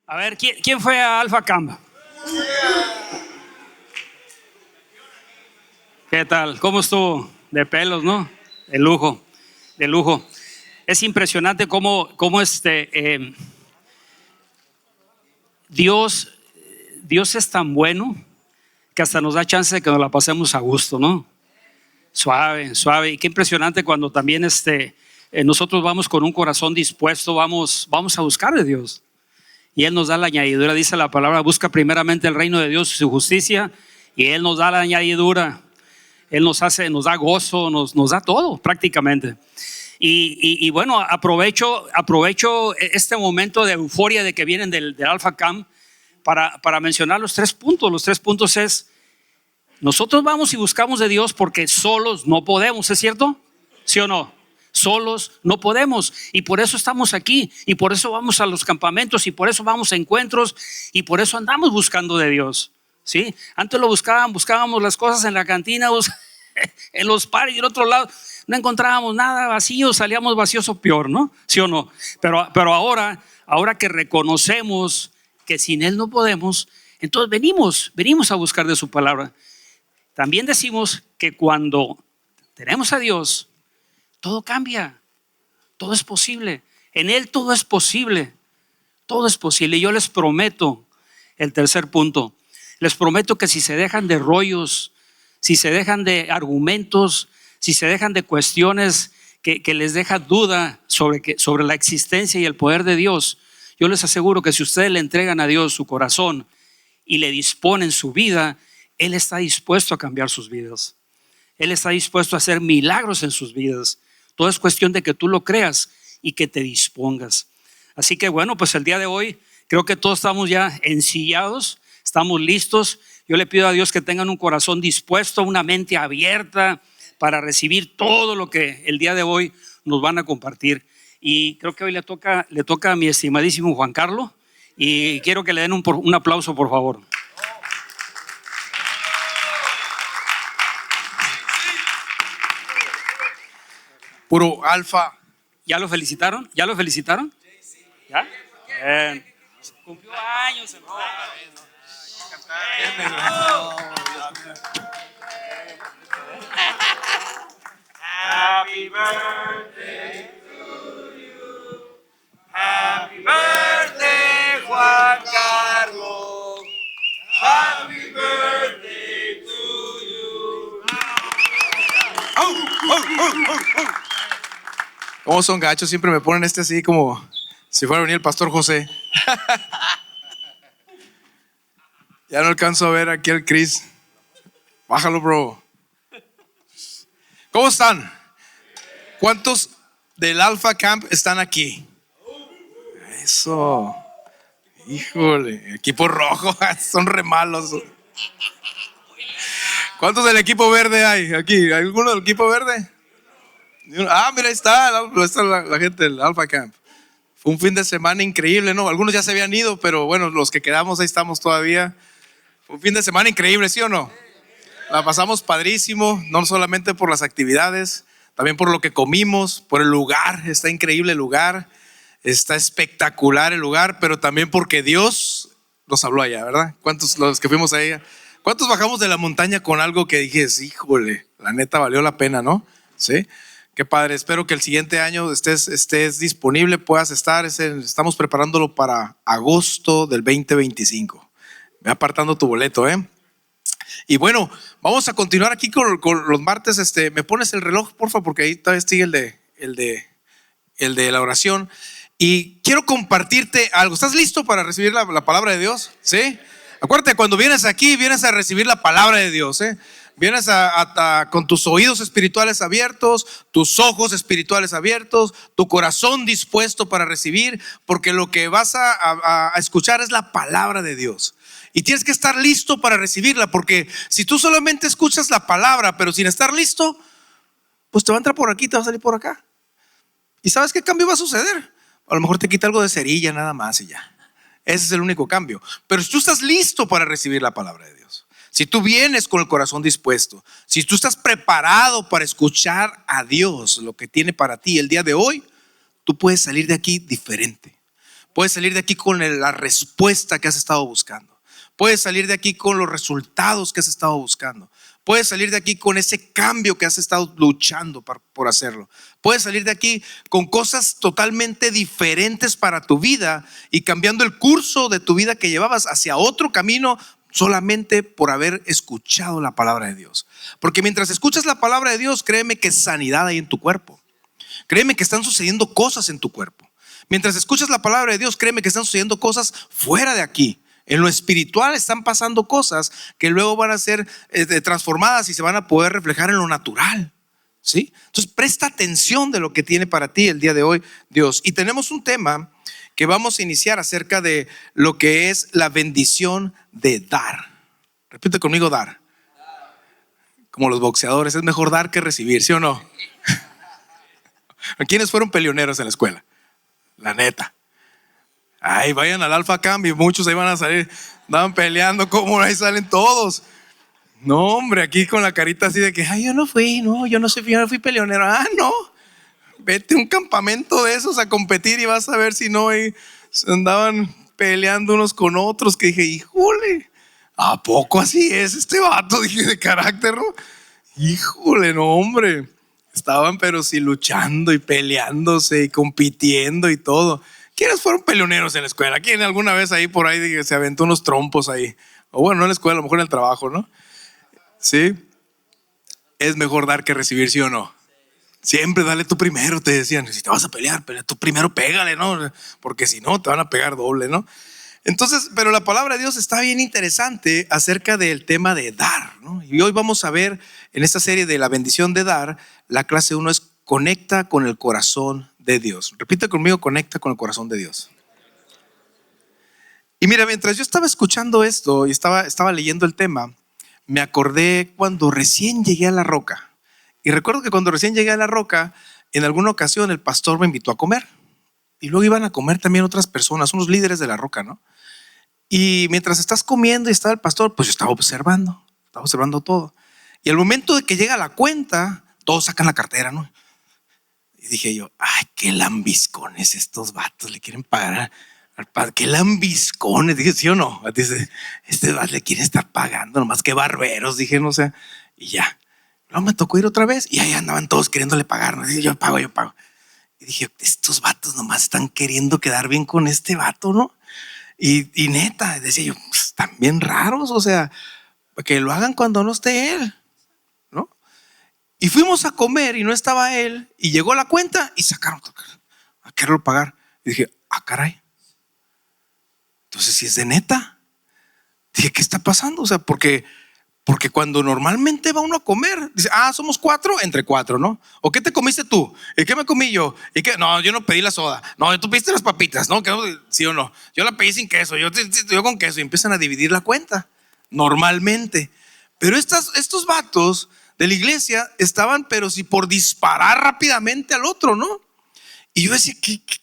A ver, ¿quién fue a Alpha Camp? ¿Qué tal? ¿Cómo estuvo? De pelos, ¿no? De lujo, de lujo. Es impresionante cómo Dios es tan bueno que hasta nos da chance de que nos la pasemos a gusto, ¿no? Suave, suave. Y qué impresionante cuando también nosotros vamos con un corazón dispuesto, vamos a buscar de Dios. Y Él nos da la añadidura, dice la palabra, busca primeramente el reino de Dios y su justicia, y Él nos da la añadidura. Él nos da gozo, nos da todo prácticamente. Y bueno, aprovecho este momento de euforia de que vienen del Alpha Camp para mencionar los 3 puntos. Los 3 puntos es: nosotros vamos y buscamos de Dios porque solos no podemos, ¿es cierto? ¿Sí o no? Solos no podemos, y por eso estamos aquí, y por eso vamos a los campamentos, y por eso vamos a encuentros, y por eso andamos buscando de Dios. ¿Sí? Antes lo buscábamos las cosas en la cantina, en los pares y en otro lado no encontrábamos nada, vacío, salíamos vacíos o peor, ¿no? ¿Sí o no? Pero ahora que reconocemos que sin Él no podemos, entonces venimos a buscar de su palabra. También decimos que cuando tenemos a Dios, todo cambia, todo es posible. En Él todo es posible, todo es posible. Y yo les prometo, el tercer punto, les prometo que si se dejan de rollos, si se dejan de argumentos, si se dejan de cuestiones que les deja duda sobre la existencia y el poder de Dios, yo les aseguro que si ustedes le entregan a Dios su corazón y le disponen su vida, Él está dispuesto a cambiar sus vidas. Él está dispuesto a hacer milagros en sus vidas. Todo es cuestión de que tú lo creas y que te dispongas. Así que bueno, pues el día de hoy creo que todos estamos ya ensillados, estamos listos. Yo le pido a Dios que tengan un corazón dispuesto, una mente abierta para recibir todo lo que el día de hoy nos van a compartir. Y creo que hoy le toca a mi estimadísimo Juan Carlos, y quiero que le den un aplauso, por favor. Puro alfa. ¿Ya lo felicitaron? ¿Ya lo felicitaron? ¿Ya? Bien. Cumplió años, hermano. Happy birthday to you. Happy birthday, Juan Carlos. Happy birthday to you. ¿Cómo son gachos? Siempre me ponen así como si fuera a venir el pastor José. Ya no alcanzo a ver aquí al Chris. Bájalo, bro. ¿Cómo están? ¿Cuántos del Alpha Camp están aquí? Eso. Híjole, equipo rojo, son re malos. ¿Cuántos del equipo verde hay aquí? ¿Alguno del equipo verde? Ah, mira, ahí está la gente del Alpha Camp. Fue un fin de semana increíble, ¿no? Algunos ya se habían ido, pero bueno, los que quedamos ahí estamos todavía. Fue un fin de semana increíble, ¿sí o no? La pasamos padrísimo, no solamente por las actividades, también por lo que comimos, por el lugar. Está increíble el lugar, está espectacular el lugar, pero también porque Dios nos habló allá, ¿verdad? ¿Cuántos los que fuimos allá? ¿Cuántos bajamos de la montaña con algo que dije, híjole, la neta valió la pena, ¿no? Sí. Qué padre, espero que el siguiente año estés disponible, puedas estar. Estamos preparándolo para agosto del 2025. Ve apartando tu boleto, ¿eh? Y bueno, vamos a continuar aquí con los martes. ¿Me pones el reloj, por favor? Porque ahí todavía sigue el de la oración. Y quiero compartirte algo. ¿Estás listo para recibir la palabra de Dios? ¿Sí? Acuérdate, cuando vienes aquí, vienes a recibir la palabra de Dios, ¿eh? Vienes con tus oídos espirituales abiertos, tus ojos espirituales abiertos, tu corazón dispuesto para recibir, porque lo que vas a escuchar es la palabra de Dios. Y tienes que estar listo para recibirla, porque si tú solamente escuchas la palabra, pero sin estar listo, pues te va a entrar por aquí, te va a salir por acá. ¿Y sabes qué cambio va a suceder? A lo mejor te quita algo de cerilla nada más y ya. Ese es el único cambio. Pero si tú estás listo para recibir la palabra de Dios, si tú vienes con el corazón dispuesto, si tú estás preparado para escuchar a Dios lo que tiene para ti el día de hoy, tú puedes salir de aquí diferente. Puedes salir de aquí con la respuesta que has estado buscando. Puedes salir de aquí con los resultados que has estado buscando. Puedes salir de aquí con ese cambio que has estado luchando por hacerlo. Puedes salir de aquí con cosas totalmente diferentes para tu vida y cambiando el curso de tu vida que llevabas hacia otro camino solamente por haber escuchado la palabra de Dios. Porque mientras escuchas la palabra de Dios, créeme que sanidad hay en tu cuerpo. Créeme que están sucediendo cosas en tu cuerpo. Mientras escuchas la palabra de Dios, créeme que están sucediendo cosas fuera de aquí. En lo espiritual están pasando cosas que luego van a ser transformadas y se van a poder reflejar en lo natural, ¿sí? Entonces presta atención de lo que tiene para ti el día de hoy Dios. Y tenemos un tema que vamos a iniciar acerca de lo que es la bendición de dar. Repite conmigo, dar. Como los boxeadores, es mejor dar que recibir, ¿sí o no? ¿Quiénes fueron peleoneros en la escuela? La neta. Ay, vayan al Alpha Camp y muchos ahí van a salir, andaban peleando, como ahí salen todos. No, hombre, aquí con la carita así de que, ay, yo no fui peleonero. Ah, no, vete a un campamento de esos a competir y vas a ver si no, y andaban peleando unos con otros, que dije, híjole, ¿a poco así es este vato? Dije, de carácter, ¿no? Híjole, no, hombre, estaban pero sí luchando y peleándose y compitiendo y todo. ¿Quiénes fueron peleoneros en la escuela? ¿Quién alguna vez ahí por ahí se aventó unos trompos ahí? O bueno, no en la escuela, a lo mejor en el trabajo, ¿no? Sí. Es mejor dar que recibir, ¿sí o no? Siempre dale tú primero, te decían. Si te vas a pelear, tú primero pégale, ¿no? Porque si no, te van a pegar doble, ¿no? Entonces, pero la palabra de Dios está bien interesante acerca del tema de dar, ¿no? Y hoy vamos a ver en esta serie de la bendición de dar, la clase 1 es conecta con el corazón de Dios. Repite conmigo, conecta con el corazón de Dios. Y mira, mientras yo estaba escuchando esto y estaba leyendo el tema, me acordé cuando recién llegué a La Roca. Y recuerdo que cuando recién llegué a La Roca, en alguna ocasión el pastor me invitó a comer. Y luego iban a comer también otras personas, unos líderes de La Roca, ¿no? Y mientras estás comiendo y estaba el pastor, pues yo estaba observando todo. Y al momento de que llega la cuenta, todos sacan la cartera, ¿no? Y dije yo, ay, qué lambiscones estos vatos, le quieren pagar al padre, qué lambiscones. Dije, ¿sí o no? Dice, este vato le quiere estar pagando, nomás que barberos, dije, no sé. Y ya, luego me tocó ir otra vez y ahí andaban todos queriéndole pagar, ¿no? Dije, yo pago. Y dije, estos vatos nomás están queriendo quedar bien con este vato, ¿no? Y neta, decía yo, pues, están bien raros, o sea, que lo hagan cuando no esté él, ¿no? Y fuimos a comer y no estaba él, y llegó la cuenta y sacaron a quererlo pagar. Y dije, ah, caray, entonces si es de neta. Dije, ¿qué está pasando? O sea, porque cuando normalmente va uno a comer, dice, ah, somos 4 entre 4, ¿no? ¿O qué te comiste tú? ¿Y qué me comí yo? ¿Y qué? No, yo no pedí la soda. No, tú pediste las papitas, ¿no? ¿Sí o no? Yo la pedí sin queso, yo con queso. Y empiezan a dividir la cuenta, normalmente. Pero estos vatos de la iglesia estaban, pero si por disparar rápidamente al otro, ¿no? Y yo decía,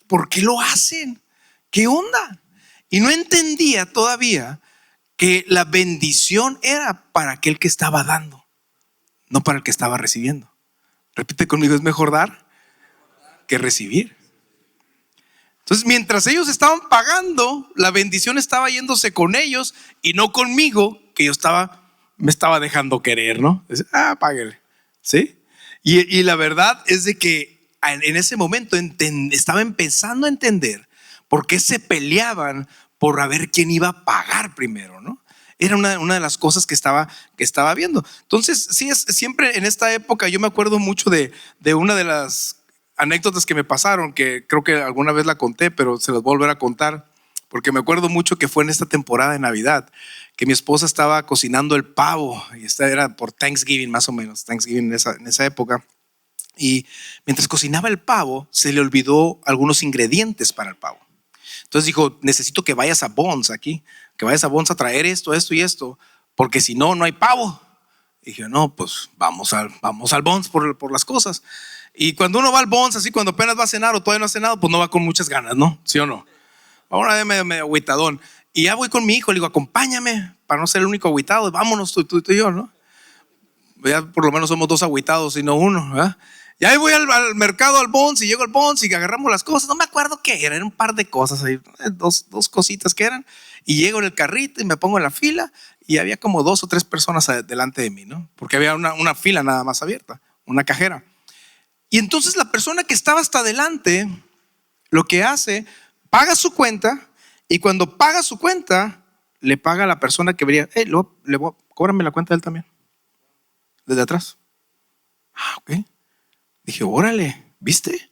¿por qué lo hacen? ¿Qué onda? Y no entendía todavía que la bendición era para aquel que estaba dando, no para el que estaba recibiendo. Repite conmigo, es mejor dar que recibir. Entonces, mientras ellos estaban pagando, la bendición estaba yéndose con ellos y no conmigo, que yo me estaba dejando querer, ¿no? Páguele, ¿sí? Y la verdad es de que en ese momento estaba empezando a entender por qué se peleaban por a ver quién iba a pagar primero, ¿no? Era una de las cosas que estaba viendo. Entonces, sí, siempre en esta época yo me acuerdo mucho de una de las anécdotas que me pasaron, que creo que alguna vez la conté, pero se las voy a volver a contar, porque me acuerdo mucho que fue en esta temporada de Navidad, que mi esposa estaba cocinando el pavo, y esta era por Thanksgiving más o menos, Thanksgiving en esa época. Y mientras cocinaba el pavo, se le olvidó algunos ingredientes para el pavo. Entonces dijo, necesito que vayas a Bonds aquí, que vayas a Bonds a traer esto y esto, porque si no, no hay pavo. Y dije, no, pues vamos al Bonds por las cosas. Y cuando uno va al Bonds, así cuando apenas va a cenar o todavía no ha cenado, pues no va con muchas ganas, ¿no? ¿Sí o no? Ahora de medio agüitadón. Y ya voy con mi hijo, le digo, acompáñame para no ser el único agüitado, vámonos tú y yo, ¿no? Ya por lo menos somos 2 agüitados y no uno, ¿verdad? Y ahí voy al mercado, al Bonds, y llego al Bonds y agarramos las cosas. No me acuerdo qué eran un par de cosas ahí, dos cositas que eran. Y llego en el carrito y me pongo en la fila y había como 2 o 3 personas delante de mí, ¿no? Porque había una fila nada más abierta, una cajera. Y entonces la persona que estaba hasta adelante, lo que hace, paga su cuenta, y cuando paga su cuenta, le paga a la persona que venía, cóbrame la cuenta de él también, desde atrás. Ok. Dije, órale, ¿viste?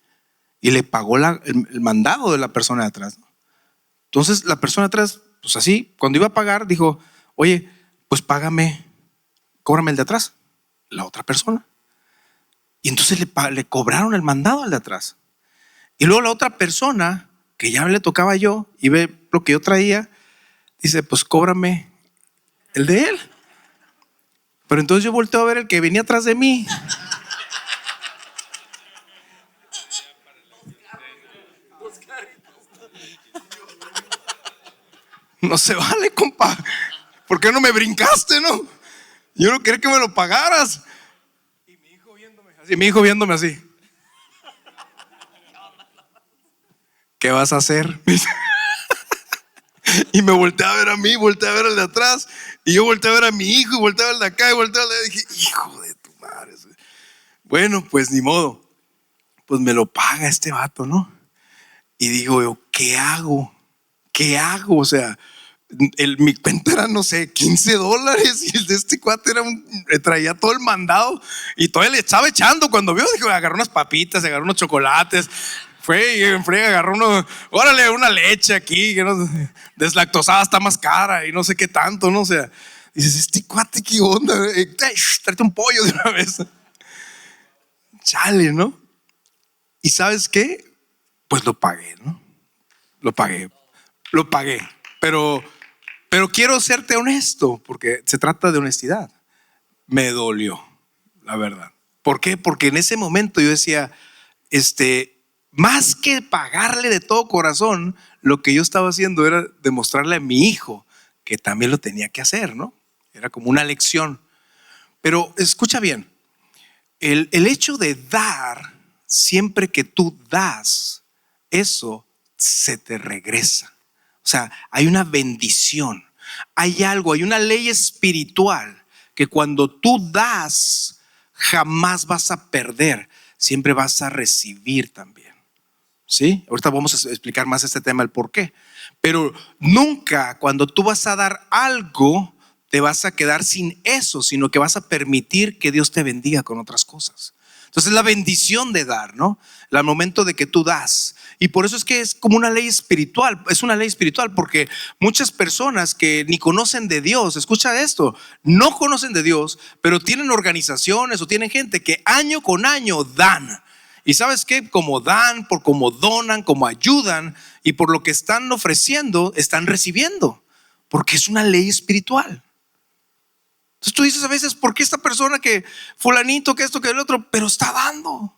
Y le pagó el mandado de la persona de atrás, ¿no? Entonces la persona de atrás, pues así, cuando iba a pagar, dijo, oye, pues págame, cóbrame el de atrás, la otra persona. Y entonces le cobraron el mandado al de atrás. Y luego la otra persona, que ya le tocaba yo, y ve lo que yo traía, dice, pues cóbrame el de él. Pero entonces yo volteo a ver el que venía atrás de mí. No se vale, compa. ¿Por qué no me brincaste, no? Yo no quería que me lo pagaras. Y mi hijo viéndome así. ¿Qué vas a hacer? Y me volteé a ver a mí, volteé a ver al de atrás, y yo volteé a ver a mi hijo, y volteé a ver al de acá, y volteé a ver, y dije, hijo de tu madre. Bueno, pues ni modo. Pues me lo paga este vato, ¿no? Y digo yo, ¿qué hago? ¿Qué hago? O sea, mi cuenta era, no sé, $15, y el de este cuate traía todo el mandado, y todavía le estaba echando. Cuando vio, dijo, agarró unas papitas, agarró unos chocolates, fue y en frega agarró órale, una leche aquí, que no, deslactosada está más cara, y no sé qué tanto, ¿no? O sea, dices, este cuate, ¿qué onda? Tráete un pollo de una vez. Chale, ¿no? ¿Y sabes qué? Pues lo pagué, ¿no? Lo pagué. Pero quiero serte honesto, porque se trata de honestidad. Me dolió, la verdad. ¿Por qué? Porque en ese momento yo decía, más que pagarle de todo corazón, lo que yo estaba haciendo era demostrarle a mi hijo que también lo tenía que hacer, ¿no? Era como una lección. Pero escucha bien, el hecho de dar, siempre que tú das, eso se te regresa. O sea, hay una bendición, hay algo, hay una ley espiritual que cuando tú das, jamás vas a perder, siempre vas a recibir también. ¿Sí? Ahorita vamos a explicar más este tema, el por qué. Pero nunca cuando tú vas a dar algo, te vas a quedar sin eso, sino que vas a permitir que Dios te bendiga con otras cosas. Entonces la bendición de dar, ¿no? Al momento de que tú das. Y por eso es que es como una ley espiritual. Es una ley espiritual porque muchas personas que ni conocen de Dios, escucha esto, no conocen de Dios, pero tienen organizaciones o tienen gente que año con año dan. Y sabes qué, como dan, por como donan, como ayudan, y por lo que están ofreciendo, están recibiendo, porque es una ley espiritual. Entonces tú dices a veces, ¿por qué esta persona que fulanito, que esto, que el otro, pero está dando?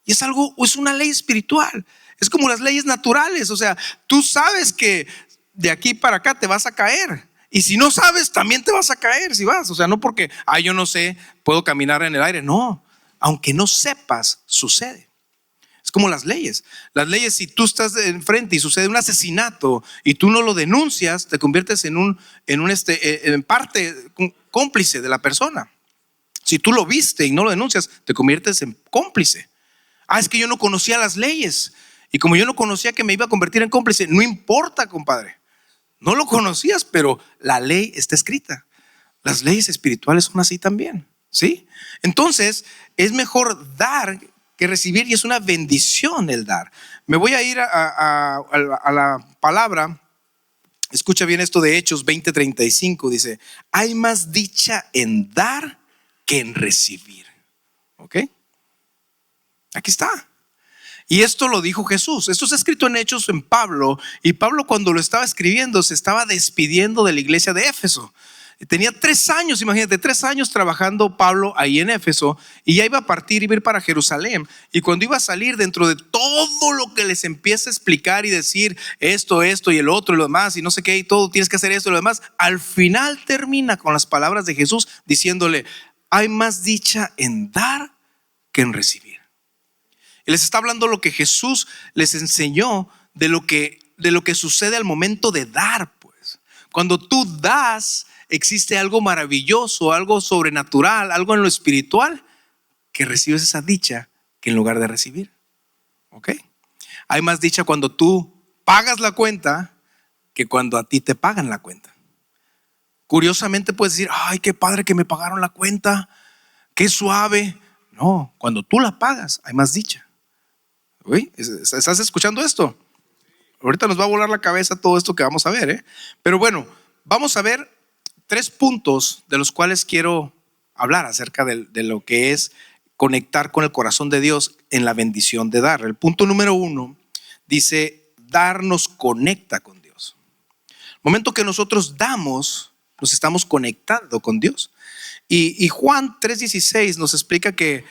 Y es algo, es una ley espiritual. Es como las leyes naturales. O sea, tú sabes que de aquí para acá te vas a caer. Y si no sabes, también te vas a caer si vas. O sea, no porque, yo no sé, puedo caminar en el aire. No, aunque no sepas, sucede. Es como las leyes. Las leyes, si tú estás enfrente y sucede un asesinato y tú no lo denuncias, te conviertes en parte cómplice de la persona. Si tú lo viste y no lo denuncias, te conviertes en cómplice. Es que yo no conocía las leyes. Y como yo no conocía que me iba a convertir en cómplice, no importa, compadre. No lo conocías, pero la ley está escrita. Las leyes espirituales son así también, ¿sí? Entonces, es mejor dar que recibir, y es una bendición el dar. Me voy a ir a la palabra. Escucha bien esto de Hechos 20:35. Dice, hay más dicha en dar que en recibir. ¿Ok? Aquí está. Y esto lo dijo Jesús. Esto está escrito en Hechos en Pablo. Y Pablo, cuando lo estaba escribiendo, se estaba despidiendo de la iglesia de Éfeso. Tenía 3 años, imagínate, 3 años trabajando Pablo ahí en Éfeso, y ya iba a partir y ir para Jerusalén. Y cuando iba a salir, dentro de todo lo que les empieza a explicar y decir esto y el otro y lo demás y no sé qué, y todo, tienes que hacer esto y lo demás, al final termina con las palabras de Jesús diciéndole, hay más dicha en dar que en recibir. Y les está hablando lo que Jesús les enseñó de lo que sucede al momento de dar, pues. Cuando tú das, existe algo maravilloso, algo sobrenatural, algo en lo espiritual, que recibes esa dicha que en lugar de recibir. ¿Ok? Hay más dicha cuando tú pagas la cuenta que cuando a ti te pagan la cuenta. Curiosamente puedes decir, ay, qué padre que me pagaron la cuenta, qué suave. No, cuando tú la pagas hay más dicha. ¿Uy? ¿Estás escuchando esto? Ahorita nos va a volar la cabeza todo esto que vamos a ver, ¿eh? Pero bueno, vamos a ver 3 puntos de los cuales quiero hablar acerca de lo que es conectar con el corazón de Dios en la bendición de dar. El punto número 1 dice, dar nos conecta con Dios. El momento que nosotros damos, nos estamos conectando con Dios. Y Juan 3:16 nos explica que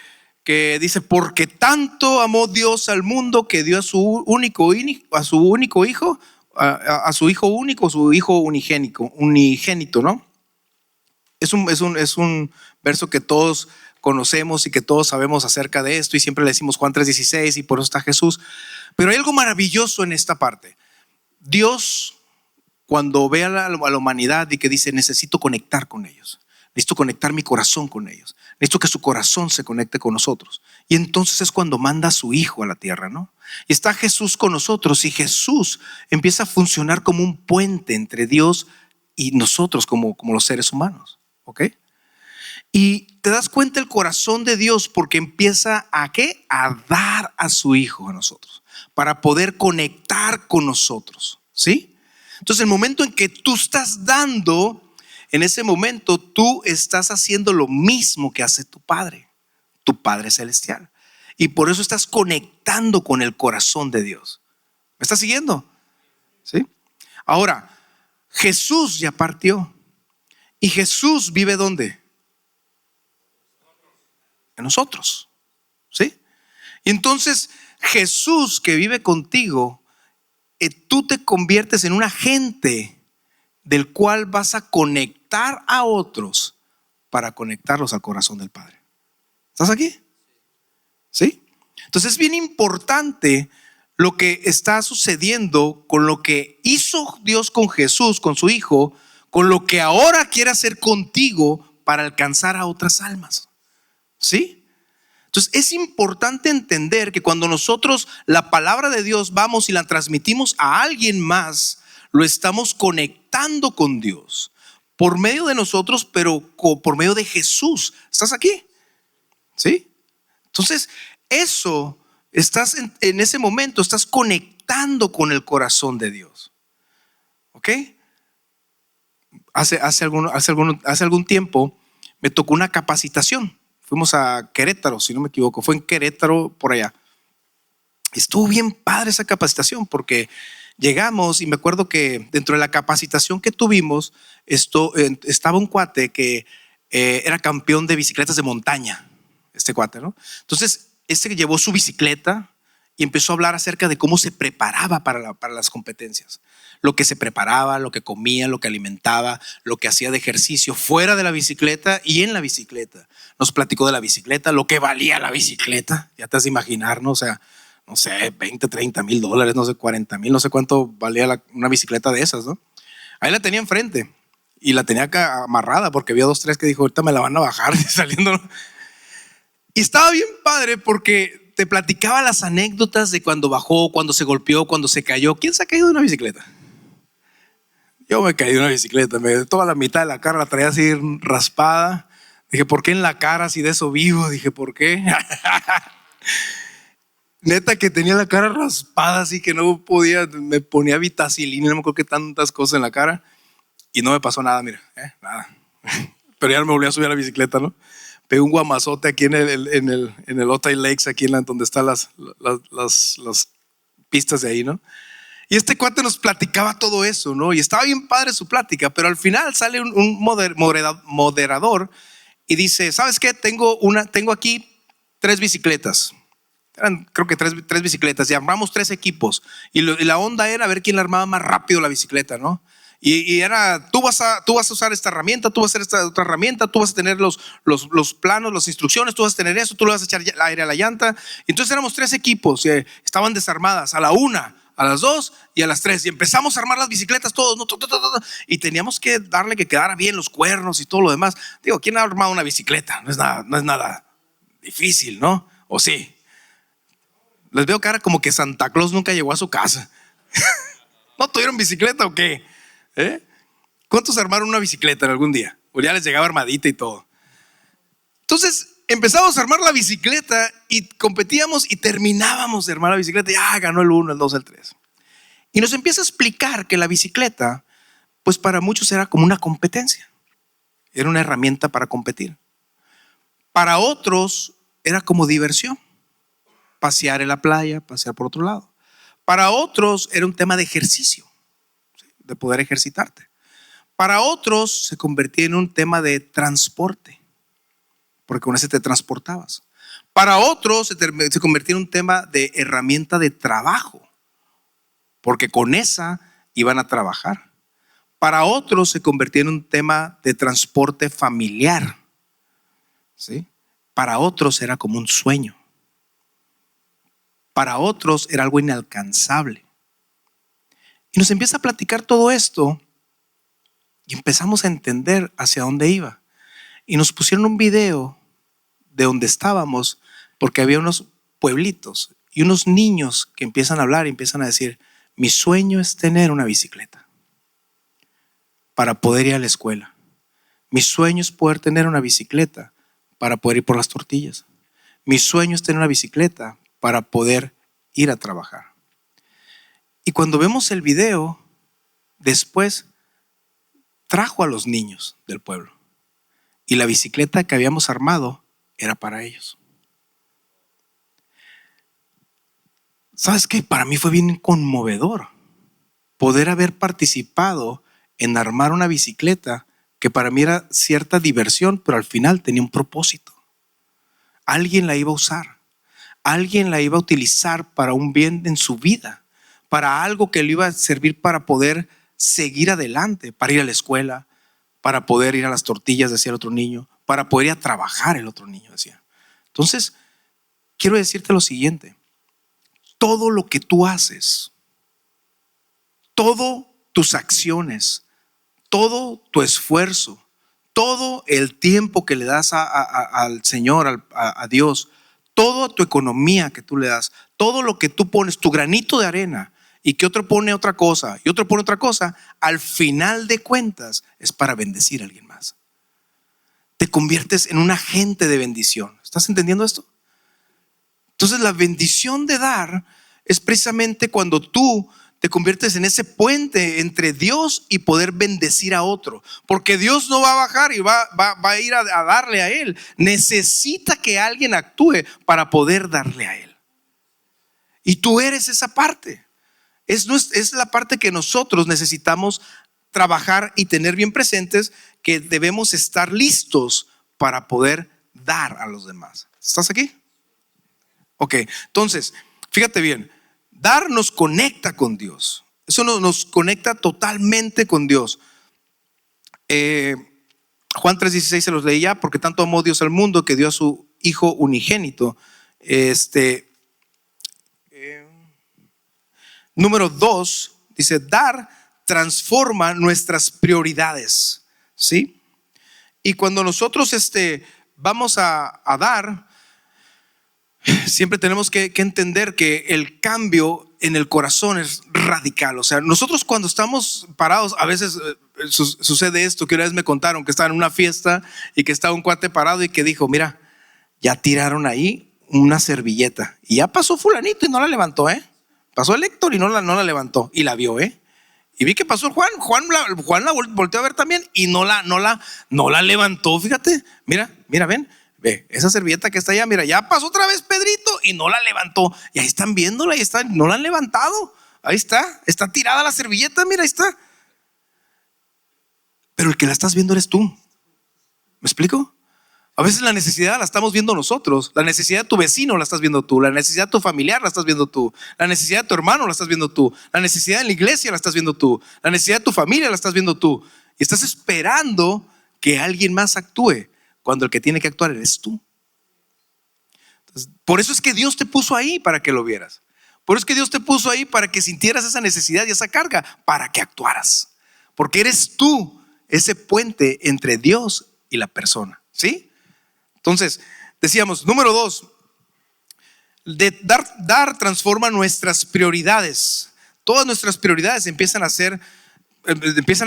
dice, porque tanto amó Dios al mundo que dio a su único hijo, a su hijo único, su hijo unigénito, ¿no? Es un verso que todos conocemos y que todos sabemos acerca de esto, y siempre le decimos Juan 3:16, y por eso está Jesús. Pero hay algo maravilloso en esta parte. Dios, cuando ve a la humanidad y que dice, necesito conectar con ellos, necesito conectar mi corazón con ellos, necesito que su corazón se conecte con nosotros. Y entonces es cuando manda a su hijo a la tierra, ¿no? Y está Jesús con nosotros, y Jesús empieza a funcionar como un puente entre Dios y nosotros como los seres humanos. ¿Ok? Y te das cuenta el corazón de Dios porque empieza ¿a qué? A dar a su hijo a nosotros, para poder conectar con nosotros, ¿sí? Entonces el momento en que tú estás dando, en ese momento tú estás haciendo lo mismo que hace tu Padre celestial. Y por eso estás conectando con el corazón de Dios. ¿Me estás siguiendo? ¿Sí? Ahora, Jesús ya partió. ¿Y Jesús vive dónde? En nosotros. ¿Sí? Y entonces Jesús que vive contigo, tú te conviertes en un agente del cual vas a conectar a otros para conectarlos al corazón del Padre. ¿Estás aquí? ¿Sí? Entonces es bien importante lo que está sucediendo con lo que hizo Dios con Jesús, con su Hijo, con lo que ahora quiere hacer contigo para alcanzar a otras almas. ¿Sí? Entonces es importante entender que cuando nosotros la palabra de Dios vamos y la transmitimos a alguien más, lo estamos conectando con Dios por medio de nosotros, pero por medio de Jesús. ¿Estás aquí? ¿Sí? Entonces eso, estás en ese momento, estás conectando con el corazón de Dios. ¿Ok? Hace algún tiempo me tocó una capacitación. Fuimos a Querétaro, si no me equivoco. Fue en Querétaro, por allá. Estuvo bien padre esa capacitación porque llegamos y me acuerdo que dentro de la capacitación que tuvimos estaba un cuate que era campeón de bicicletas de montaña. Este cuate, ¿no? Entonces, llevó su bicicleta y empezó a hablar acerca de cómo se preparaba para las competencias. Lo que se preparaba, lo que comía, lo que alimentaba, lo que hacía de ejercicio fuera de la bicicleta y en la bicicleta. Nos platicó de la bicicleta, lo que valía la bicicleta. Ya te has de imaginar, ¿no? O sea, no sé, 20, 30 mil dólares, no sé, 40 mil, no sé cuánto valía una bicicleta de esas, ¿no? Ahí la tenía enfrente y la tenía acá amarrada porque había 2, 3 que dijo, ahorita me la van a bajar saliendo, ¿no? Y estaba bien padre porque te platicaba las anécdotas de cuando bajó, cuando se golpeó, cuando se cayó. ¿Quién se ha caído de una bicicleta? Yo me caí de una bicicleta, toda la mitad de la cara la traía así raspada. Dije, ¿por qué en la cara si de eso vivo? Dije, ¿por qué? Neta que tenía la cara raspada así que no podía, me ponía vitacilina, no me acuerdo qué tantas cosas en la cara y no me pasó nada, mira, nada. Pero ya me volví a subir a la bicicleta, ¿no? Pegué un guamazote aquí en el Otay Lakes, aquí donde están las pistas de ahí, ¿no? Y este cuate nos platicaba todo eso, ¿no? Y estaba bien padre su plática, pero al final sale un moderador y dice, ¿sabes qué? Tengo aquí 3 bicicletas. Eran, creo que 3 bicicletas y armamos 3 equipos. Y la onda era ver quién la armaba más rápido la bicicleta, ¿no? Y era, tú vas a usar esta herramienta, tú vas a hacer esta otra herramienta, tú vas a tener los planos, las instrucciones, tú vas a tener eso, tú le vas a echar aire a la llanta. Entonces éramos 3 equipos que estaban desarmadas a la 1, a las 2 y a las 3. Y empezamos a armar las bicicletas todos, ¿no? Y teníamos que darle que quedara bien los cuernos y todo lo demás. Digo, ¿quién ha armado una bicicleta? No es nada difícil, ¿no? ¿O sí? Les veo cara como que Santa Claus nunca llegó a su casa. ¿No tuvieron bicicleta o qué? ¿Cuántos armaron una bicicleta en algún día? O ya les llegaba armadita y todo. Entonces empezamos a armar la bicicleta y competíamos y terminábamos de armar la bicicleta. Ya ganó el 1, el 2, el 3. Y nos empieza a explicar que la bicicleta, pues para muchos era como una competencia. Era una herramienta para competir. Para otros era como diversión. Pasear en la playa, pasear por otro lado. Para otros era un tema de ejercicio, ¿sí? De poder ejercitarte. Para otros se convertía en un tema de transporte, porque con ese te transportabas. Para otros se convertía en un tema de herramienta de trabajo, porque con esa iban a trabajar. Para otros se convertía en un tema de transporte familiar, ¿sí? Para otros era como un sueño. Para otros era algo inalcanzable. Y nos empieza a platicar todo esto y empezamos a entender hacia dónde iba. Y nos pusieron un video de donde estábamos, porque había unos pueblitos y unos niños que empiezan a hablar y empiezan a decir: mi sueño es tener una bicicleta para poder ir a la escuela. Mi sueño es poder tener una bicicleta para poder ir por las tortillas. Mi sueño es tener una bicicleta para poder ir a trabajar. Y cuando vemos el video, después trajo a los niños del pueblo. Y la bicicleta que habíamos armado era para ellos. ¿Sabes qué? Para mí fue bien conmovedor poder haber participado en armar una bicicleta que para mí era cierta diversión, pero al final tenía un propósito. Alguien la iba a usar. Alguien la iba a utilizar para un bien en su vida, para algo que le iba a servir para poder seguir adelante, para ir a la escuela, para poder ir a las tortillas, decía el otro niño, para poder ir a trabajar, el otro niño decía. Entonces, quiero decirte lo siguiente: todo lo que tú haces, todas tus acciones, todo tu esfuerzo, todo el tiempo que le das al Señor, a Dios, toda tu economía que tú le das, todo lo que tú pones, tu granito de arena, y que otro pone otra cosa y otro pone otra cosa, al final de cuentas es para bendecir a alguien más. Te conviertes en un agente de bendición. ¿Estás entendiendo esto? Entonces la bendición de dar es precisamente cuando tú te conviertes en ese puente entre Dios y poder bendecir a otro, porque Dios no va a bajar y va a ir a darle a él. Necesita que alguien actúe para poder darle a él. Y tú eres esa parte. Es la parte que nosotros necesitamos trabajar y tener bien presentes, que debemos estar listos para poder dar a los demás. ¿Estás aquí? Ok, entonces, fíjate bien. Dar nos conecta con Dios. Eso nos conecta totalmente con Dios. Juan 3:16 se los leí ya: porque tanto amó Dios al mundo que dio a su Hijo unigénito. Número 2 dice: dar transforma nuestras prioridades, ¿sí? Y cuando nosotros vamos a dar, siempre tenemos que entender que el cambio en el corazón es radical. O sea, nosotros cuando estamos parados, a veces sucede esto, que una vez me contaron que estaban en una fiesta y que estaba un cuate parado y que dijo: mira, ya tiraron ahí una servilleta y ya pasó fulanito y no la levantó, pasó el Héctor y no la levantó, y la vio, y vi que pasó Juan la volteó a ver también y no la levantó. Fíjate, mira, ven. Ve, esa servilleta que está allá, mira, ya pasó otra vez Pedrito y no la levantó. Y ahí están viéndola, no la han levantado. Ahí está tirada la servilleta, mira, ahí está. Pero el que la estás viendo eres tú. ¿Me explico? A veces la necesidad la estamos viendo nosotros. La necesidad de tu vecino la estás viendo tú. La necesidad de tu familiar la estás viendo tú. La necesidad de tu hermano la estás viendo tú. La necesidad de la iglesia la estás viendo tú. La necesidad de tu familia la estás viendo tú. Y estás esperando que alguien más actúe cuando el que tiene que actuar eres tú. Entonces, por eso es que Dios te puso ahí, para que lo vieras. Por eso es que Dios te puso ahí, para que sintieras esa necesidad y esa carga, para que actuaras. Porque eres tú ese puente entre Dios y la persona. ¿Sí? Entonces, decíamos, número 2, de dar transforma nuestras prioridades. Todas nuestras prioridades empiezan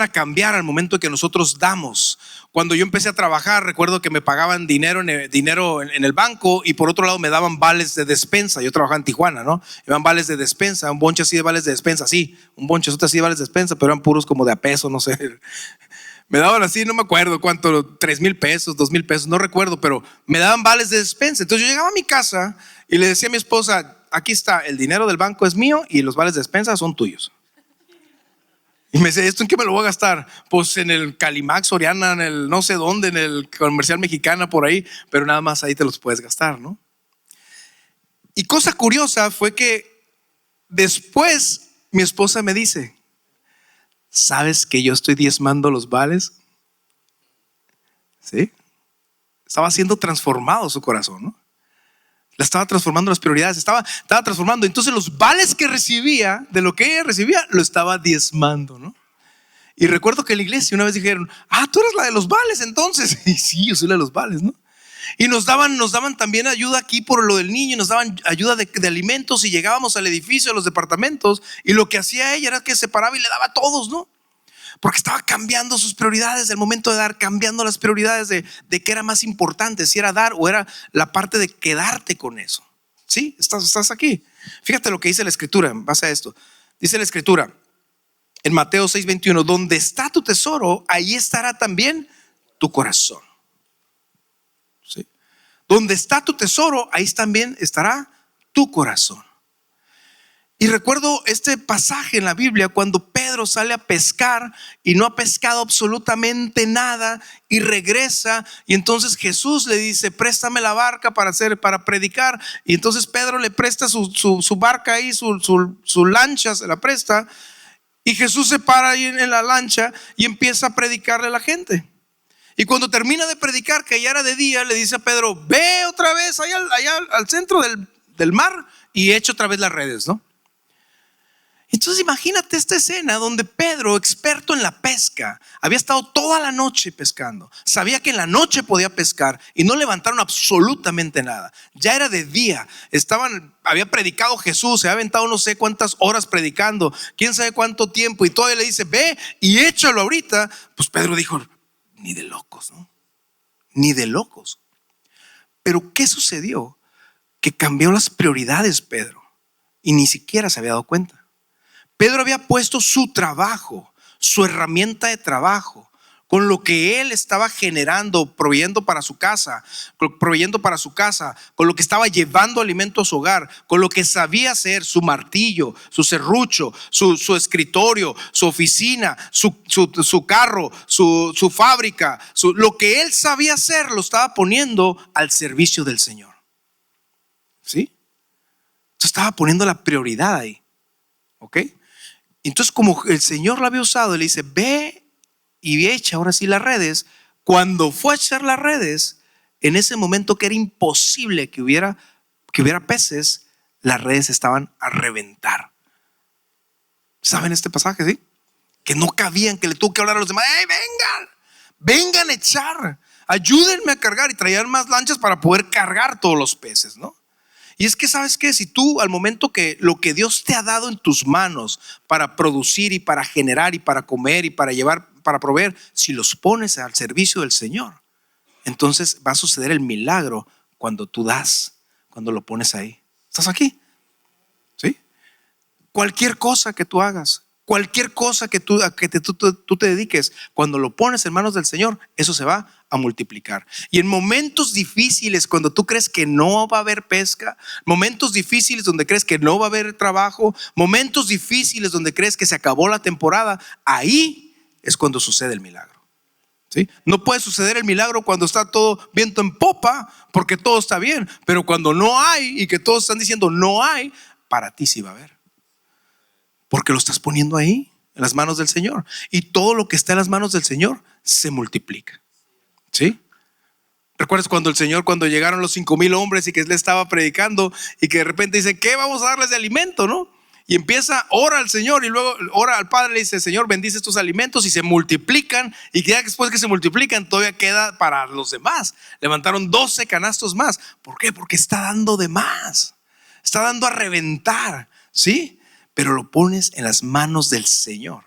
a cambiar al momento que nosotros damos. Cuando yo empecé a trabajar, recuerdo que me pagaban dinero en el banco, y por otro lado me daban vales de despensa. Yo trabajaba en Tijuana, ¿no? Me daban vales de despensa, un bonche así de vales de despensa, sí, un bonche así de vales de despensa, pero eran puros como de a peso, no sé. Me daban así, no me acuerdo cuánto, 3,000 pesos, 2,000 pesos, no recuerdo, pero me daban vales de despensa. Entonces yo llegaba a mi casa y le decía a mi esposa: aquí está, el dinero del banco es mío y los vales de despensa son tuyos. Y me decía: ¿esto en qué me lo voy a gastar? Pues en el Calimax, Soriana, en el no sé dónde, en el Comercial Mexicana, por ahí, pero nada más ahí te los puedes gastar, ¿no? Y cosa curiosa fue que después mi esposa me dice: ¿sabes que yo estoy diezmando los vales? ¿Sí? Estaba siendo transformado su corazón, ¿no? La estaba transformando las prioridades, estaba transformando. Entonces los vales que recibía, de lo que ella recibía, lo estaba diezmando, ¿no? Y recuerdo que en la iglesia una vez dijeron: tú eres la de los vales entonces. Y sí, yo soy la de los vales, ¿no? Y nos daban también ayuda aquí por lo del niño, nos daban ayuda de alimentos, y llegábamos al edificio, a los departamentos, y lo que hacía ella era que separaba y le daba a todos, ¿no? Porque estaba cambiando sus prioridades del momento de dar, cambiando las prioridades de qué era más importante, si era dar o era la parte de quedarte con eso. ¿Sí? Estás aquí. Fíjate lo que dice la escritura en base a esto. Dice la escritura en Mateo 6:21: donde está tu tesoro, ahí estará también tu corazón. ¿Sí? Donde está tu tesoro, ahí también estará tu corazón. Y recuerdo este pasaje en la Biblia cuando Pedro sale a pescar y no ha pescado absolutamente nada, y regresa, y entonces Jesús le dice: préstame la barca para predicar. Y entonces Pedro le presta su barca ahí, su lancha se la presta, y Jesús se para ahí en la lancha y empieza a predicarle a la gente. Y cuando termina de predicar, que ya era de día, le dice a Pedro: ve otra vez allá al centro del mar y echa otra vez las redes, ¿no? Entonces imagínate esta escena donde Pedro, experto en la pesca, había estado toda la noche pescando, sabía que en la noche podía pescar, y no levantaron absolutamente nada. Ya era de día, había predicado Jesús, se había aventado no sé cuántas horas predicando, quién sabe cuánto tiempo, y todavía le dice: ve y échalo ahorita. Pues Pedro dijo: ni de locos, ¿no? Ni de locos. Pero ¿qué sucedió? Que cambió las prioridades Pedro, y ni siquiera se había dado cuenta. Pedro había puesto su trabajo, su herramienta de trabajo, con lo que él estaba generando, proveyendo para su casa, con lo que estaba llevando alimento a su hogar, con lo que sabía hacer: su martillo, su serrucho, su escritorio, su oficina, su carro, su fábrica, lo que él sabía hacer lo estaba poniendo al servicio del Señor. ¿Sí? Entonces estaba poniendo la prioridad ahí. ¿Ok? Entonces, como el Señor la había usado, le dice: ve y echa ahora sí las redes. Cuando fue a echar las redes, en ese momento que era imposible que hubiera peces, las redes estaban a reventar. ¿Saben este pasaje? ¿Sí? Que no cabían, que le tuvo que hablar a los demás: ¡hey, vengan a echar! Ayúdenme a cargar. Y traían más lanchas para poder cargar todos los peces, ¿no? Y es que, ¿sabes qué? Si tú, al momento que lo que Dios te ha dado en tus manos para producir y para generar y para comer y para llevar, para proveer, si los pones al servicio del Señor, entonces va a suceder el milagro cuando tú das, cuando lo pones ahí. ¿Estás aquí? ¿Sí? Cualquier cosa que tú hagas, cualquier cosa que tú te dediques, cuando lo pones en manos del Señor, eso se va a multiplicar. Y en momentos difíciles, cuando tú crees que no va a haber pesca, momentos difíciles donde crees que no va a haber trabajo, momentos difíciles donde crees que se acabó la temporada, ahí es cuando sucede el milagro. ¿Sí? No puede suceder el milagro cuando está todo viento en popa, porque todo está bien. Pero cuando no hay y que todos están diciendo no hay, para ti sí va a haber. Porque lo estás poniendo ahí, en las manos del Señor. Y todo lo que está en las manos del Señor se multiplica. ¿Sí? ¿Recuerdas cuando el Señor, cuando llegaron los 5,000 hombres y que Él estaba predicando y que de repente dice, ¿qué vamos a darles de alimento? ¿No? Y empieza, ora al Señor y luego ora al Padre y dice, Señor, bendice estos alimentos, y se multiplican, y ya después que se multiplican todavía queda para los demás. Levantaron 12 canastos más. ¿Por qué? Porque está dando de más, está dando a reventar, ¿sí? Pero lo pones en las manos del Señor.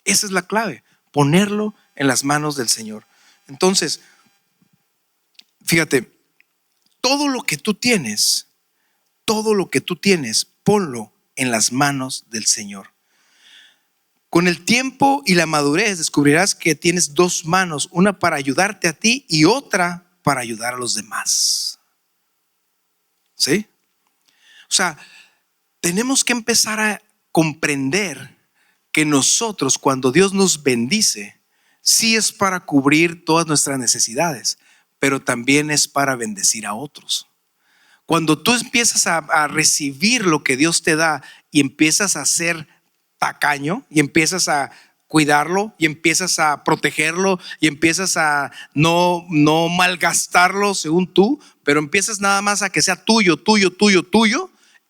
Esa es la clave, ponerlo en las manos del Señor. Entonces, fíjate, todo lo que tú tienes, ponlo en las manos del Señor. Con el tiempo y la madurez descubrirás que tienes dos manos, una para ayudarte a ti y otra para ayudar a los demás. ¿Sí? O sea, tenemos que empezar a comprender que nosotros, cuando Dios nos bendice, sí es para cubrir todas nuestras necesidades, pero también es para bendecir a otros. Cuando tú empiezas a recibir lo que Dios te da y empiezas a ser tacaño y empiezas a cuidarlo y empiezas a protegerlo y empiezas a no malgastarlo según tú, pero empiezas nada más a que sea tuyo,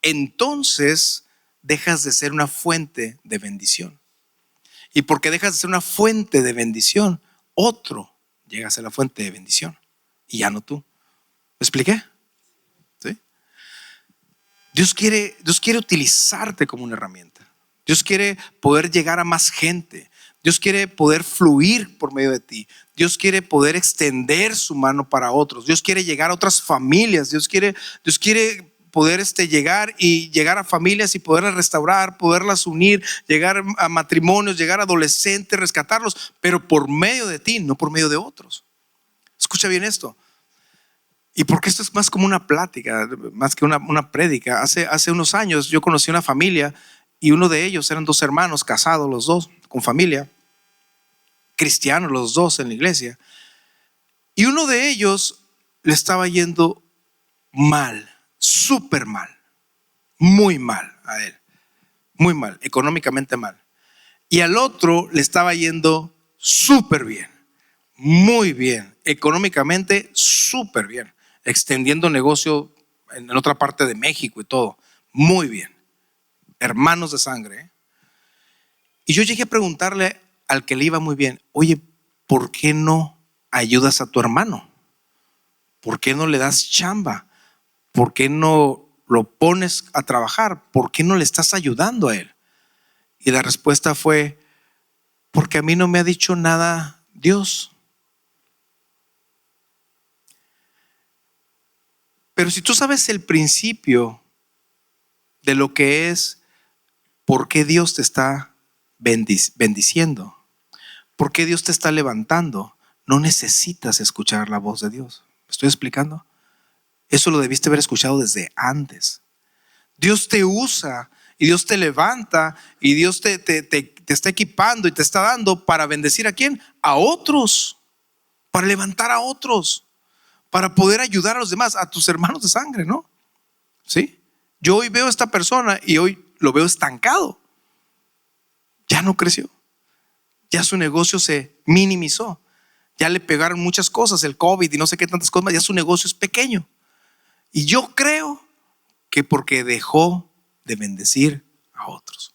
entonces dejas de ser una fuente de bendición. Y porque dejas de ser una fuente de bendición, otro llega a ser la fuente de bendición y ya no tú. ¿Me expliqué? ¿Sí? Dios quiere utilizarte como una herramienta. Dios quiere poder llegar a más gente. Dios quiere poder fluir por medio de ti. Dios quiere poder extender su mano para otros. Dios quiere llegar a otras familias. Dios quiere poder llegar a familias y poderlas restaurar, poderlas unir, llegar a matrimonios, llegar a adolescentes, rescatarlos, pero por medio de ti, no por medio de otros. Escucha bien esto. Y porque esto es más como una plática, más que una prédica. Hace unos años yo conocí una familia y uno de ellos eran dos hermanos casados, los dos, con familia, cristianos los dos en la iglesia. Y uno de ellos le estaba yendo mal, súper mal, muy mal a él, muy mal, económicamente mal. Y al otro le estaba yendo súper bien, muy bien, económicamente súper bien, extendiendo negocio en otra parte de México y todo, muy bien, hermanos de sangre. Y yo llegué a preguntarle al que le iba muy bien, oye, ¿por qué no ayudas a tu hermano? ¿Por qué no le das chamba? ¿Por qué no lo pones a trabajar? ¿Por qué no le estás ayudando a él? Y la respuesta fue, porque a mí no me ha dicho nada Dios. Pero si tú sabes el principio de lo que es, ¿por qué Dios te está bendiciendo? ¿Por qué Dios te está levantando? No necesitas escuchar la voz de Dios. ¿Me estoy explicando? Eso lo debiste haber escuchado desde antes. Dios te usa y Dios te levanta y Dios te está equipando y te está dando para bendecir ¿a quién? A otros, para levantar a otros, para poder ayudar a los demás, a tus hermanos de sangre, ¿no? ¿Sí? Yo hoy veo a esta persona y hoy lo veo estancado. Ya no creció. Ya su negocio se minimizó. Ya le pegaron muchas cosas, el COVID y no sé qué tantas cosas, ya su negocio es pequeño. Y yo creo que porque dejó de bendecir a otros.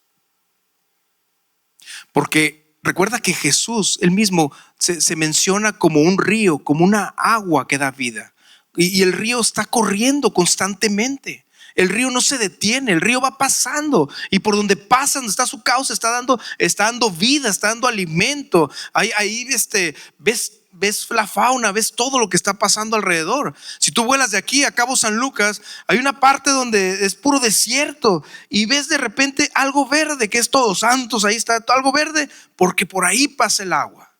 Porque recuerda que Jesús, él mismo, se menciona como un río, como una agua que da vida. Y el río está corriendo constantemente. El río no se detiene, el río va pasando. Y por donde pasa, donde está su cauce, está dando vida, está dando alimento. Ahí ves la fauna, ves todo lo que está pasando alrededor. Si tú vuelas de aquí a Cabo San Lucas, hay una parte donde es puro desierto y ves de repente algo verde, que es Todos Santos, ahí está algo verde, porque por ahí pasa el agua.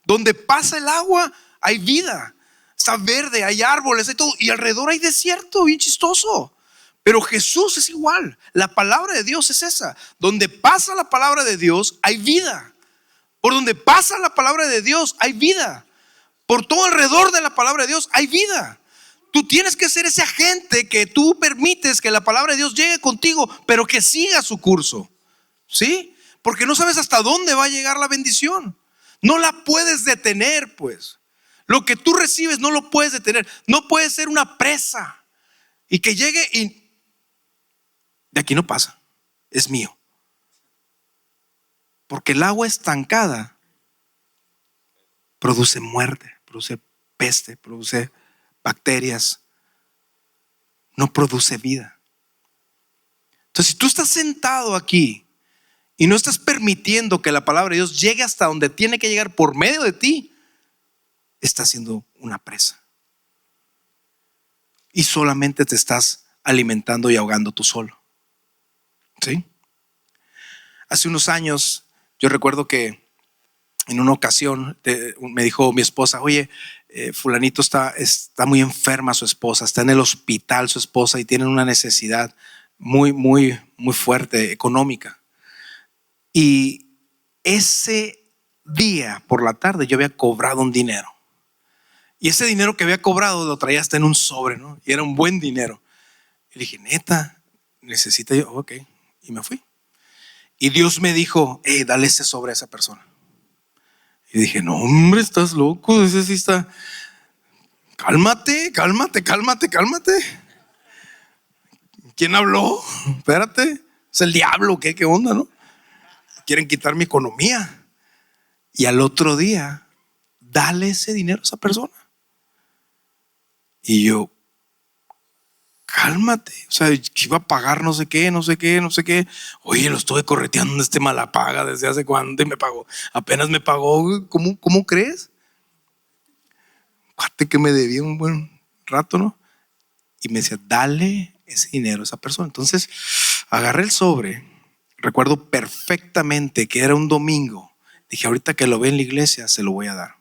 Donde pasa el agua hay vida, está verde, hay árboles, hay todo, y alrededor hay desierto, bien chistoso. Pero Jesús es igual, la palabra de Dios es esa. Donde pasa la palabra de Dios hay vida. Por donde pasa la palabra de Dios hay vida. Por todo alrededor de la palabra de Dios hay vida. Tú tienes que ser ese agente que tú permites que la palabra de Dios llegue contigo, pero que siga su curso. ¿Sí? Porque no sabes hasta dónde va a llegar la bendición. No la puedes detener, pues. Lo que tú recibes no lo puedes detener. No puede ser una presa y que llegue y de aquí no pasa. Es mío. Porque el agua estancada produce muerte, produce peste, produce bacterias, no produce vida. Entonces, si tú estás sentado aquí y no estás permitiendo que la palabra de Dios llegue hasta donde tiene que llegar por medio de ti, estás siendo una presa. Y solamente te estás alimentando y ahogando tú solo. ¿Sí? Hace unos años, yo recuerdo que en una ocasión me dijo mi esposa: oye, fulanito está muy enferma su esposa, está en el hospital su esposa y tienen una necesidad muy fuerte económica. Y ese día por la tarde yo había cobrado un dinero. Y ese dinero que había cobrado lo traía hasta en un sobre, ¿no? Y era un buen dinero. Y le dije: neta, necesita yo. Ok. Y me fui. Y Dios me dijo: dale ese sobre a esa persona. Y dije: no, hombre, estás loco. Ese sí está. Cálmate. ¿Quién habló? Espérate. Es el diablo. ¿Qué onda, no? Quieren quitar mi economía. Y al otro día, dale ese dinero a esa persona. Y yo: cálmate. O sea, que iba a pagar no sé qué. Oye, lo estuve correteando, mala paga desde hace cuándo y me pagó. Apenas me pagó. ¿Cómo crees? Cuate que me debía un buen rato, ¿no? Y me decía: dale ese dinero a esa persona. Entonces agarré el sobre. Recuerdo perfectamente que era un domingo. Dije: ahorita que lo ve en la iglesia se lo voy a dar.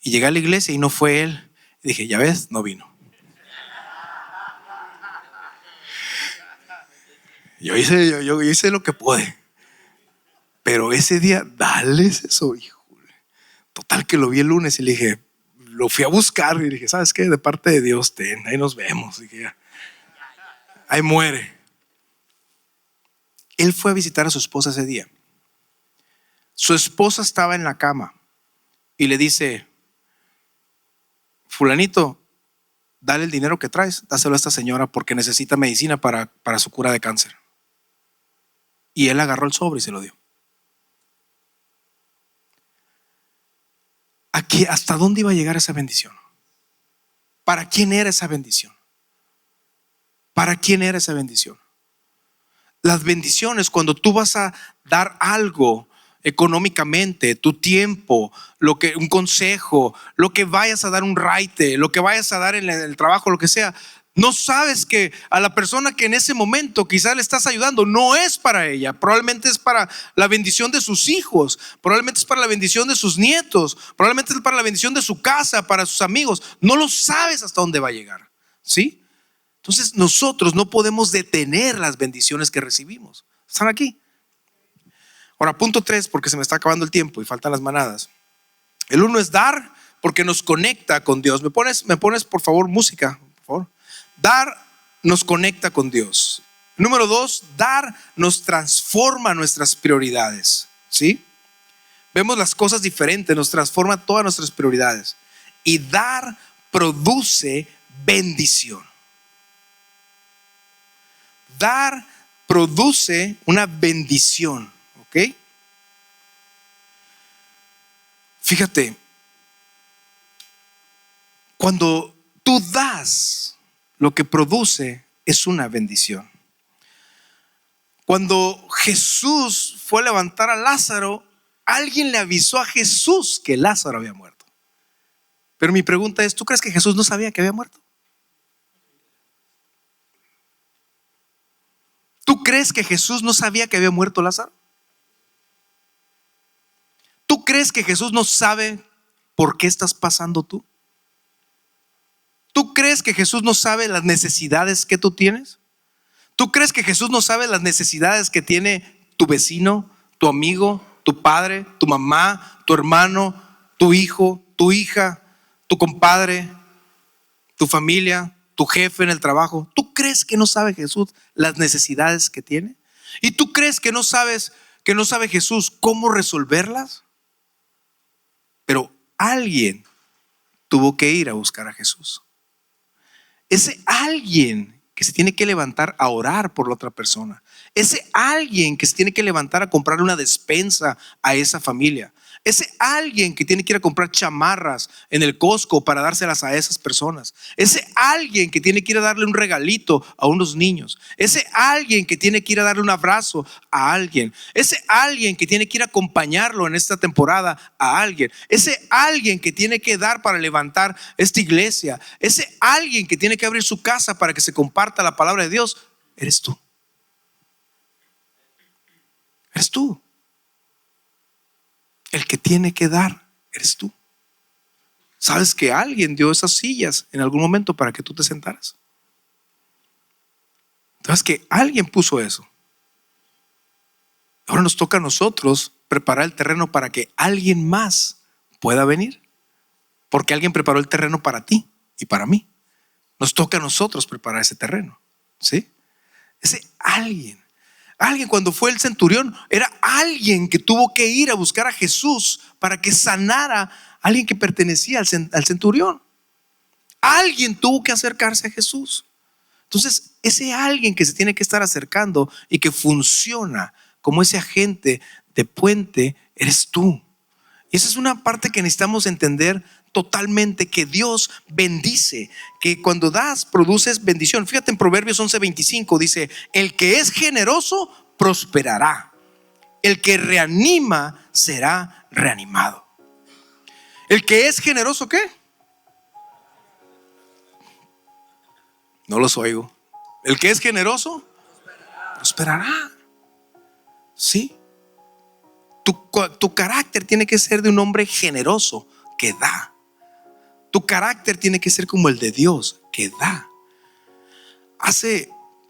Y llegué a la iglesia y no fue él. Y dije: ya ves, no vino. Yo hice lo que pude. Pero ese día, dale eso, híjole. Total que lo vi el lunes y le dije, lo fui a buscar y le dije: ¿sabes qué? De parte de Dios, ahí nos vemos. Y dije: ahí muere. Él fue a visitar a su esposa ese día. Su esposa estaba en la cama y le dice: fulanito, dale el dinero que traes, dáselo a esta señora porque necesita medicina para su cura de cáncer. Y él agarró el sobre y se lo dio. Aquí, ¿hasta dónde iba a llegar esa bendición? ¿Para quién era esa bendición? ¿Para quién era esa bendición? Las bendiciones, cuando tú vas a dar algo económicamente, tu tiempo, un consejo, lo que vayas a dar, un raite, lo que vayas a dar en el trabajo, lo que sea, no sabes que a la persona que en ese momento quizás le estás ayudando no es para ella. Probablemente es para la bendición de sus hijos, probablemente es para la bendición de sus nietos, probablemente es para la bendición de su casa, para sus amigos. No lo sabes hasta dónde va a llegar. ¿Sí? Entonces nosotros no podemos detener las bendiciones que recibimos. ¿Están aquí? Ahora, punto 3, porque se me está acabando el tiempo y faltan las manadas. El 1 es dar, porque nos conecta con Dios. ¿Me pones por favor música? Por favor. Dar nos conecta con Dios. Número 2, dar nos transforma nuestras prioridades. ¿Sí? Vemos las cosas diferentes, nos transforma todas nuestras prioridades. Y dar produce bendición. Dar produce una bendición. ¿Ok? Fíjate, cuando tú das, lo que produce es una bendición. Cuando Jesús fue a levantar a Lázaro, alguien le avisó a Jesús que Lázaro había muerto. Pero mi pregunta es: ¿tú crees que Jesús no sabía que había muerto? ¿Tú crees que Jesús no sabía que había muerto Lázaro? ¿Tú crees que Jesús no sabe por qué estás pasando tú? ¿Tú crees que Jesús no sabe las necesidades que tú tienes? ¿Tú crees que Jesús no sabe las necesidades que tiene tu vecino, tu amigo, tu padre, tu mamá, tu hermano, tu hijo, tu hija, tu compadre, tu familia, tu jefe en el trabajo. ¿Tú crees que no sabe Jesús las necesidades que tiene? ¿Y tú crees que no sabe Jesús cómo resolverlas? Pero alguien tuvo que ir a buscar a Jesús. Ese alguien que se tiene que levantar a orar por la otra persona. Ese alguien que se tiene que levantar a comprarle una despensa a esa familia. Ese alguien que tiene que ir a comprar chamarras en el Costco para dárselas a esas personas. Ese alguien que tiene que ir a darle un regalito a unos niños. Ese alguien que tiene que ir a darle un abrazo a alguien. Ese alguien que tiene que ir a acompañarlo en esta temporada a alguien. Ese alguien que tiene que dar para levantar esta iglesia. Ese alguien que tiene que abrir su casa para que se comparta la palabra de Dios. Eres tú. Eres tú. El que tiene que dar eres tú. ¿Sabes que alguien dio esas sillas en algún momento para que tú te sentaras? ¿Sabes que alguien puso eso? Ahora nos toca a nosotros preparar el terreno para que alguien más pueda venir. Porque alguien preparó el terreno para ti y para mí. Nos toca a nosotros preparar ese terreno. ¿Sí? Ese alguien. Alguien, cuando fue el centurión, era alguien que tuvo que ir a buscar a Jesús para que sanara a alguien que pertenecía al centurión. Alguien tuvo que acercarse a Jesús. Entonces, ese alguien que se tiene que estar acercando y que funciona como ese agente de puente, eres tú. Y esa es una parte que necesitamos entender totalmente, que Dios bendice, que cuando das, produces bendición. Fíjate en Proverbios 11:25 dice: el que es generoso prosperará, el que reanima será reanimado. El que es generoso, ¿qué? No los oigo. El que es generoso prosperará. Sí. Tu carácter tiene que ser de un hombre generoso que da. Tu carácter tiene que ser como el de Dios, que da.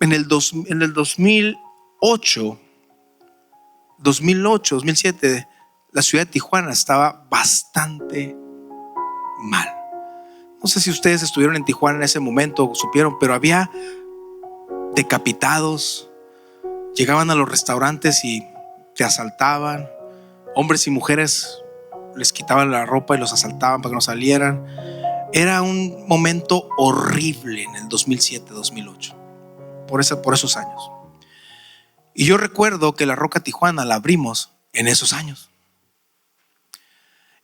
En el 2008, 2007, la ciudad de Tijuana estaba bastante mal. No sé si ustedes estuvieron en Tijuana en ese momento o supieron, pero había decapitados. Llegaban a los restaurantes y te asaltaban. Hombres y mujeres les quitaban la ropa y los asaltaban para que no salieran. Era un momento horrible en el 2007-2008, por esos años. Y yo recuerdo que la Roca Tijuana la abrimos en esos años.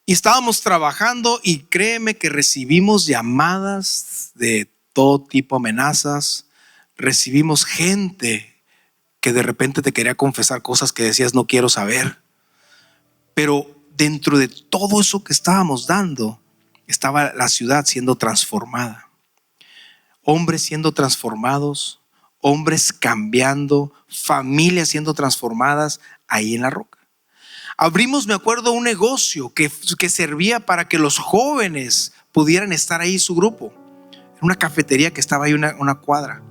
Y estábamos trabajando y créeme que recibimos llamadas de todo tipo, amenazas. Recibimos gente que de repente te quería confesar cosas que decías no quiero saber. Pero dentro de todo eso que estábamos dando, estaba la ciudad siendo transformada. Hombres siendo transformados, hombres cambiando, familias siendo transformadas ahí en la Roca. Abrimos, me acuerdo, un negocio que servía para que los jóvenes pudieran estar ahí, su grupo. Era una cafetería que estaba ahí una cuadra.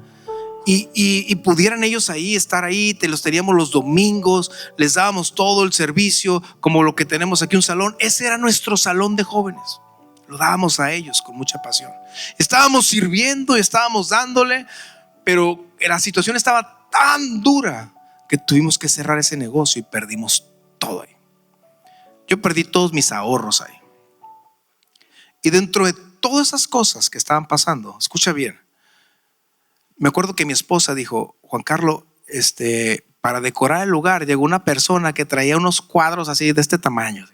Y pudieran ellos ahí estar ahí. Los teníamos los domingos, les dábamos todo el servicio, como lo que tenemos aquí, un salón. Ese era nuestro salón de jóvenes. Lo dábamos a ellos con mucha pasión. Estábamos sirviendo y estábamos dándole, pero la situación estaba tan dura que tuvimos que cerrar ese negocio y perdimos todo ahí. Yo perdí todos mis ahorros ahí. Y dentro de todas esas cosas que estaban pasando, escucha bien, me acuerdo que mi esposa dijo: Juan Carlos, para decorar el lugar llegó una persona que traía unos cuadros así de este tamaño.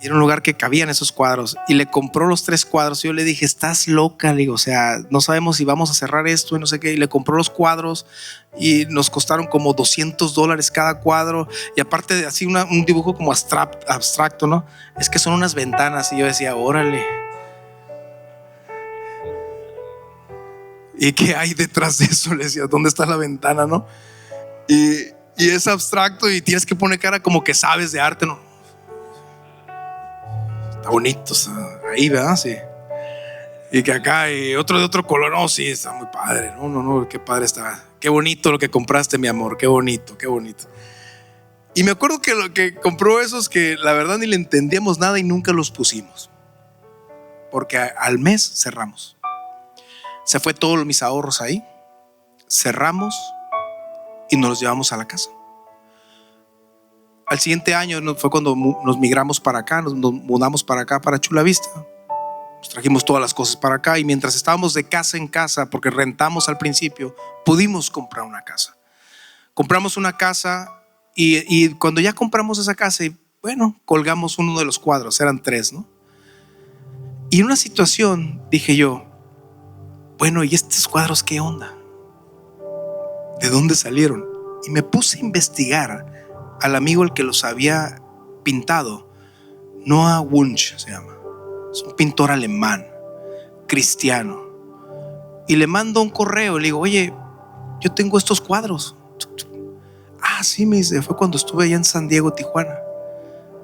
Y era un lugar que cabían esos cuadros. Y le compró los 3 cuadros. Y yo le dije: estás loca, le digo, o sea, no sabemos si vamos a cerrar esto y no sé qué. Y le compró los cuadros y nos costaron como $200 cada cuadro. Y aparte de así un dibujo como abstracto, ¿no? Es que son unas ventanas. Y yo decía: órale. ¿Y qué hay detrás de eso? Le decía: ¿dónde está la ventana, no? Y es abstracto y tienes que poner cara como que sabes de arte, ¿no? Está bonito, ahí, ¿verdad? Sí. Y que acá hay otro de otro color. No, sí, está muy padre. No, qué padre está. Qué bonito lo que compraste, mi amor. Qué bonito, qué bonito. Y me acuerdo que lo que compró esos que la verdad ni le entendíamos nada y nunca los pusimos. Porque al mes cerramos. Se fue todos mis ahorros ahí. Cerramos y nos los llevamos a la casa. Al siguiente año fue cuando nos migramos para acá, nos mudamos para acá, para Chula Vista. Nos trajimos todas las cosas para acá y mientras estábamos de casa en casa, porque rentamos al principio, pudimos comprar una casa. Compramos una casa y cuando ya compramos esa casa, bueno, colgamos uno de los cuadros, eran 3, ¿no? Y en una situación dije yo, bueno, ¿y estos cuadros qué onda? ¿De dónde salieron? Y me puse a investigar al amigo el que los había pintado. Noah Wunsch se llama. Es un pintor alemán, cristiano. Y le mando un correo, le digo, oye, yo tengo estos cuadros. Ah, sí, me dice, fue cuando estuve allá en San Diego, Tijuana.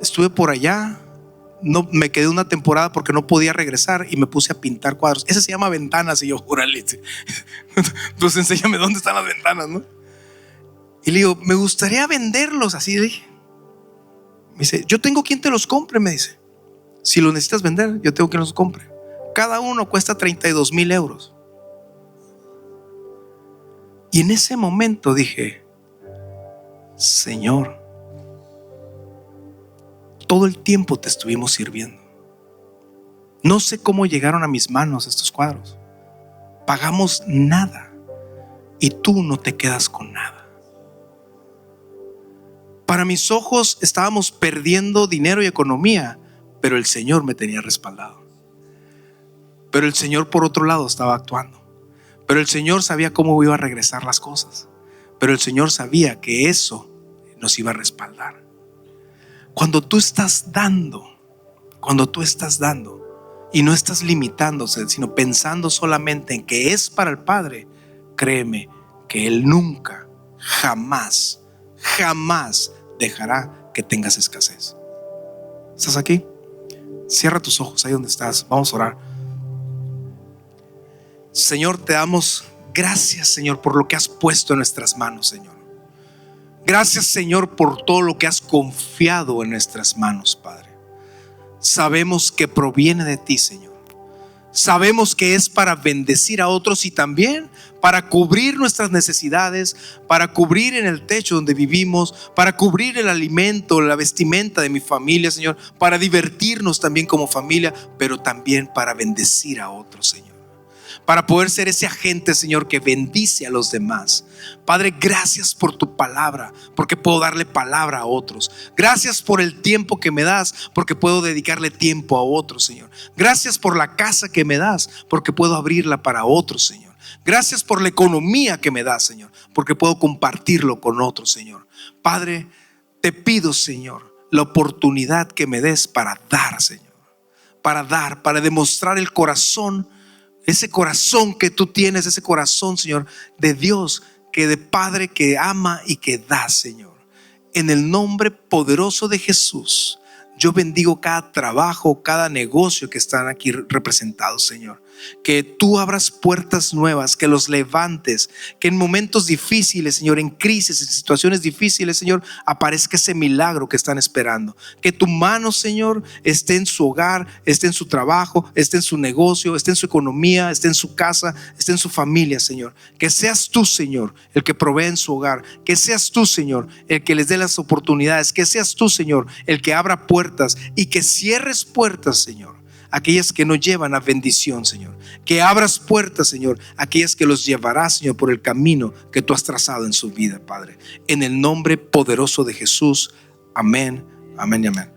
Estuve por allá, no, me quedé una temporada porque no podía regresar y me puse a pintar cuadros. Ese se llama ventanas. Y yo, órale, pues enséñame dónde están las ventanas, ¿no? Y le digo, me gustaría venderlos. Así le dije. Me dice, yo tengo quien te los compre, me dice. Si los necesitas vender, yo tengo quien los compre. Cada uno cuesta 32,000 euros. Y en ese momento dije, Señor, todo el tiempo te estuvimos sirviendo. No sé cómo llegaron a mis manos estos cuadros. Pagamos nada y tú no te quedas con nada. Para mis ojos estábamos perdiendo dinero y economía, pero el Señor me tenía respaldado. Pero el Señor por otro lado estaba actuando. Pero el Señor sabía cómo iba a regresar las cosas. Pero el Señor sabía que eso nos iba a respaldar. Cuando tú estás dando y no estás limitándose, sino pensando solamente en que es para el Padre, créeme que Él nunca, jamás dejará que tengas escasez. ¿Estás aquí? Cierra tus ojos ahí donde estás. Vamos a orar. Señor, te damos gracias, Señor, por lo que has puesto en nuestras manos, Señor. Gracias, Señor, por todo lo que has confiado en nuestras manos, Padre. Sabemos que proviene de ti, Señor. Sabemos que es para bendecir a otros y también para cubrir nuestras necesidades, para cubrir en el techo donde vivimos, para cubrir el alimento, la vestimenta de mi familia, Señor, para divertirnos también como familia, pero también para bendecir a otros, Señor. Para poder ser ese agente, Señor, que bendice a los demás. Padre, gracias por tu palabra, porque puedo darle palabra a otros. Gracias por el tiempo que me das, porque puedo dedicarle tiempo a otros, Señor. Gracias por la casa que me das, porque puedo abrirla para otros, Señor. Gracias por la economía que me das, Señor, porque puedo compartirlo con otros, Señor. Padre, te pido, Señor, la oportunidad que me des para dar, Señor. Para demostrar el corazón, ese corazón que tú tienes, ese corazón, Señor, de Dios, que de Padre que ama y que da, Señor. En el nombre poderoso de Jesús, yo bendigo cada trabajo, cada negocio que están aquí representados, Señor. Que tú abras puertas nuevas, que los levantes, que en momentos difíciles, Señor, en crisis, en situaciones difíciles, Señor, aparezca ese milagro que están esperando. Que tu mano, Señor, esté en su hogar, esté en su trabajo, esté en su negocio, esté en su economía, esté en su casa, esté en su familia, Señor. Que seas tú, Señor, el que provee en su hogar. Que seas tú, Señor, el que les dé las oportunidades. Que seas tú, Señor, el que abra puertas y que cierres puertas, Señor, aquellas que no llevan a bendición, Señor. Que abras puertas, Señor, aquellas que los llevarás, Señor, por el camino que tú has trazado en su vida, Padre. En el nombre poderoso de Jesús. Amén, amén y amén.